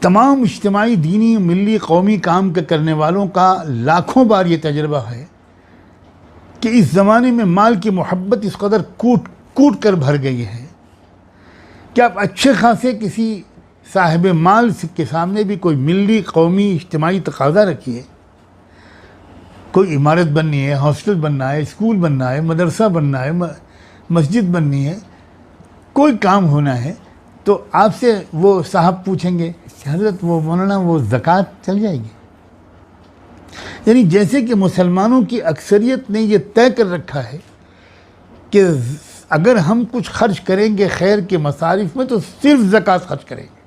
تمام اجتماعی دینی ملی قومی کام کے کرنے والوں کا لاکھوں بار یہ تجربہ ہے کہ اس زمانے میں مال کی محبت اس قدر کوٹ کر بھر گئی ہے کہ آپ اچھے خاصے کسی صاحب مال کے سامنے بھی کوئی ملی قومی اجتماعی تقاضا رکھیے، کوئی عمارت بننی ہے، ہاسٹل بننا ہے، اسکول بننا ہے، مدرسہ بننا ہے، مسجد بننی ہے، کوئی کام ہونا ہے، تو آپ سے وہ صاحب پوچھیں گے کہ حضرت وہ مولانا وہ زکوٰۃ چل جائے گی؟ یعنی جیسے کہ مسلمانوں کی اکثریت نے یہ طے کر رکھا ہے کہ اگر ہم کچھ خرچ کریں گے خیر کے مصارف میں تو صرف زکوٰۃ خرچ کریں گے،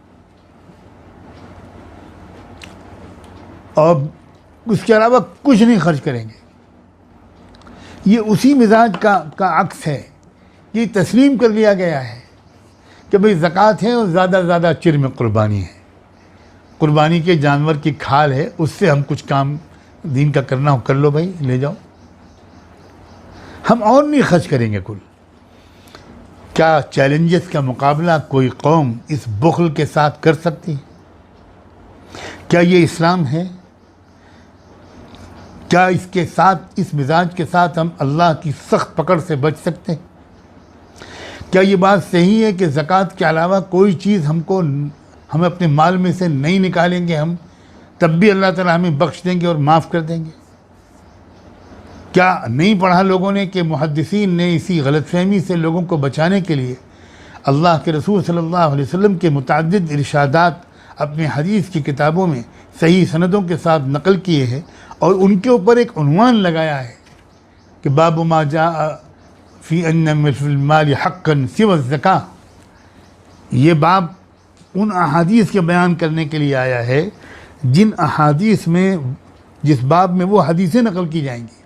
اور اس کے علاوہ کچھ نہیں خرچ کریں گے۔ یہ اسی مزاج کا عکس ہے۔ یہ تسلیم کر لیا گیا ہے کہ بھئی زکوٰۃ ہے اور زیادہ زیادہ چر میں قربانی ہے، قربانی کے جانور کی کھال ہے، اس سے ہم کچھ کام دین کا کرنا ہو کر لو بھائی، لے جاؤ، ہم اور نہیں خرچ کریں گے کل۔ کیا چیلنجز کا مقابلہ کوئی قوم اس بخل کے ساتھ کر سکتی؟ کیا یہ اسلام ہے؟ کیا اس کے ساتھ، اس مزاج کے ساتھ ہم اللہ کی سخت پکڑ سے بچ سکتے ہیں؟ کیا یہ بات صحیح ہے کہ زکوٰۃ کے علاوہ کوئی چیز ہم اپنے مال میں سے نہیں نکالیں گے ہم تب بھی اللہ تعالیٰ ہمیں بخش دیں گے اور معاف کر دیں گے؟ کیا نہیں پڑھا لوگوں نے کہ محدثین نے اسی غلط فہمی سے لوگوں کو بچانے کے لیے اللہ کے رسول صلی اللہ علیہ وسلم کے متعدد ارشادات اپنے حدیث کی کتابوں میں صحیح سندوں کے ساتھ نقل کیے ہیں اور ان کے اوپر ایک عنوان لگایا ہے کہ باب ما جاء فی ان فی المال حقا سوى الزکاۃ؟ یہ باب ان احادیث کے بیان کرنے کے لیے آیا ہے جن احادیث میں، جس باب میں وہ حدیثیں نقل کی جائیں گی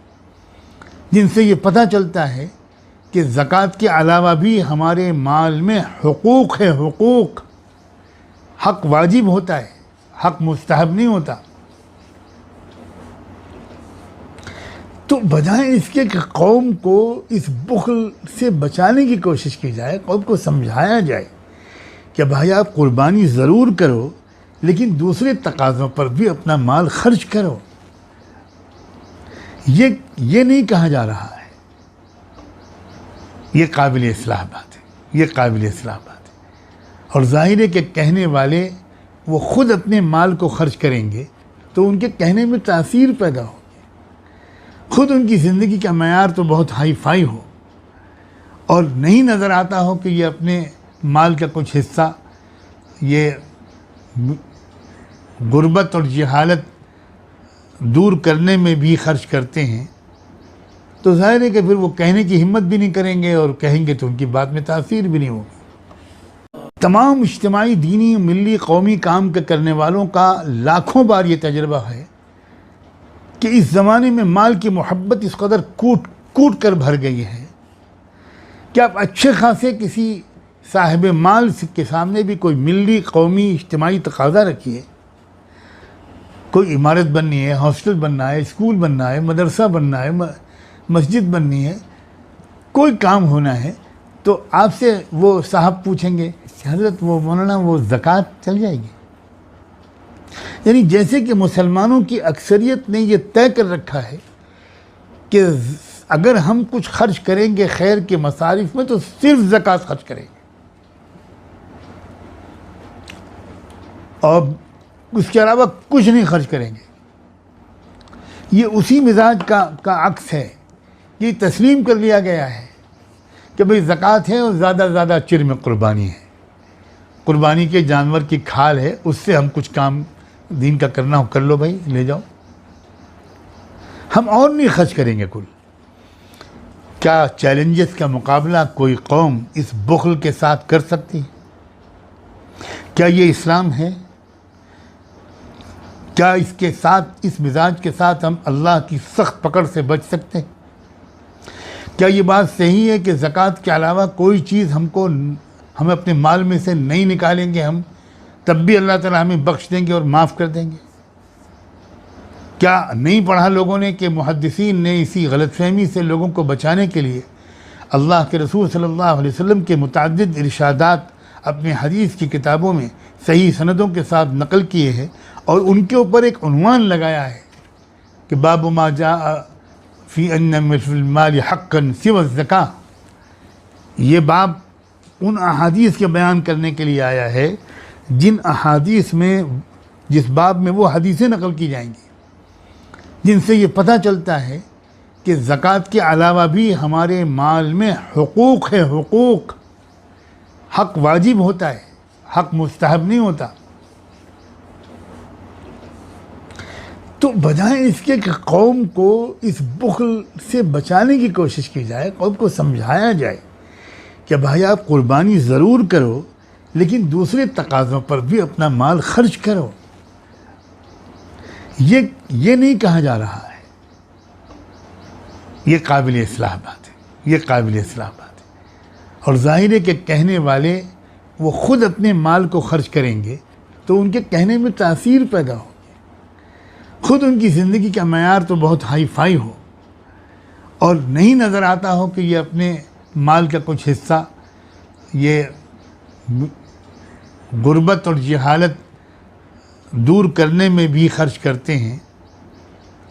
جن سے یہ پتہ چلتا ہے کہ زکوٰۃ کے علاوہ بھی ہمارے مال میں حقوق ہے، حقوق، حق واجب ہوتا ہے، حق مستحب نہیں ہوتا۔ تو بجائے اس کے کہ قوم کو اس بخل سے بچانے کی کوشش کی جائے، قوم کو سمجھایا جائے کہ بھائی آپ قربانی ضرور کرو لیکن دوسرے تقاضوں پر بھی اپنا مال خرچ کرو، یہ نہیں کہا جا رہا ہے۔ یہ قابل اصلاح بات ہے، یہ قابل اصلاح بات ہے۔ اور ظاہر ہے کہ کہنے والے وہ خود اپنے مال کو خرچ کریں گے تو ان کے کہنے میں تاثیر پیدا ہوگی، خود ان کی زندگی کا معیار تو بہت ہائی فائی ہو اور نہیں نظر آتا ہو کہ یہ اپنے مال کا کچھ حصہ یہ غربت اور جہالت دور کرنے میں بھی خرچ کرتے ہیں، تو ظاہر ہے کہ پھر وہ کہنے کی ہمت بھی نہیں کریں گے، اور کہیں گے تو ان کی بات میں تاثیر بھی نہیں ہوگی۔ تمام اجتماعی دینی ملی قومی کام کے کرنے والوں کا لاکھوں بار یہ تجربہ ہے کہ اس زمانے میں مال کی محبت اس قدر کوٹ کر بھر گئی ہے کہ آپ اچھے خاصے کسی صاحب مال کے سامنے بھی کوئی ملی قومی اجتماعی تقاضا رکھیے، کوئی عمارت بننی ہے، ہاسٹل بننا ہے، اسکول بننا ہے، مدرسہ بننا ہے، مسجد بننی ہے، کوئی کام ہونا ہے، تو آپ سے وہ صاحب پوچھیں گے کہ حضرت وہ مولانا وہ زکوٰۃ چل جائے گی؟ یعنی جیسے کہ مسلمانوں کی اکثریت نے یہ طے کر رکھا ہے کہ اگر ہم کچھ خرچ کریں گے خیر کے مصارف میں تو صرف زکوٰۃ خرچ کریں گے، اور اس کے علاوہ کچھ نہیں خرچ کریں گے۔ یہ اسی مزاج کا عکس ہے۔ یہ تسلیم کر لیا گیا ہے کہ بھئی زکوٰۃ ہے اور زیادہ زیادہ چر میں قربانی ہے، قربانی کے جانور کی کھال ہے، اس سے ہم کچھ کام دین کا کرنا ہو کر لو بھائی، لے جاؤ، ہم اور نہیں خرچ کریں گے کل۔ کیا چیلنجز کا مقابلہ کوئی قوم اس بخل کے ساتھ کر سکتی؟ کیا یہ اسلام ہے؟ کیا اس کے ساتھ، اس مزاج کے ساتھ ہم اللہ کی سخت پکڑ سے بچ سکتے ہیں؟ کیا یہ بات صحیح ہے کہ زکوٰۃ کے علاوہ کوئی چیز ہم اپنے مال میں سے نہیں نکالیں گے ہم تب بھی اللہ تعالیٰ ہمیں بخش دیں گے اور معاف کر دیں گے؟ کیا نہیں پڑھا لوگوں نے کہ محدثین نے اسی غلط فہمی سے لوگوں کو بچانے کے لیے اللہ کے رسول صلی اللہ علیہ وسلم کے متعدد ارشادات اپنے حدیث کی کتابوں میں صحیح سندوں کے ساتھ نقل کیے ہیں اور ان کے اوپر ایک عنوان لگایا ہے کہ باب ما جاء فی ان فی المال حقا سوى الزکاۃ. یہ باب ان احادیث کے بیان کرنے کے لیے آیا ہے جن احادیث میں، جس باب میں وہ حدیثیں نقل کی جائیں گی جن سے یہ پتہ چلتا ہے کہ زکوٰۃ کے علاوہ بھی ہمارے مال میں حقوق ہے. حقوق، حق واجب ہوتا ہے، حق مستحب نہیں ہوتا. تو بجائے اس کے کہ قوم کو اس بخل سے بچانے کی کوشش کی جائے، قوم کو سمجھایا جائے کہ بھائی آپ قربانی ضرور کرو لیکن دوسرے تقاضوں پر بھی اپنا مال خرچ کرو، یہ نہیں کہا جا رہا ہے. یہ قابل اصلاح بات ہے، یہ قابل اصلاح بات ہے. اور ظاہر ہے کہ کہنے والے وہ خود اپنے مال کو خرچ کریں گے تو ان کے کہنے میں تاثیر پیدا ہوگی. خود ان کی زندگی کا معیار تو بہت ہائی فائی ہو اور نہیں نظر آتا ہو کہ یہ اپنے مال کا کچھ حصہ یہ غربت اور جہالت دور کرنے میں بھی خرچ کرتے ہیں،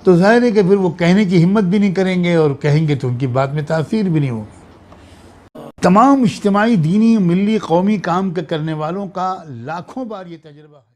تو ظاہر ہے کہ پھر وہ کہنے کی ہمت بھی نہیں کریں گے، اور کہیں گے تو ان کی بات میں تاثیر بھی نہیں ہوگی. تمام اجتماعی، دینی، ملی، قومی کام کرنے والوں کا لاکھوں بار یہ تجربہ ہے.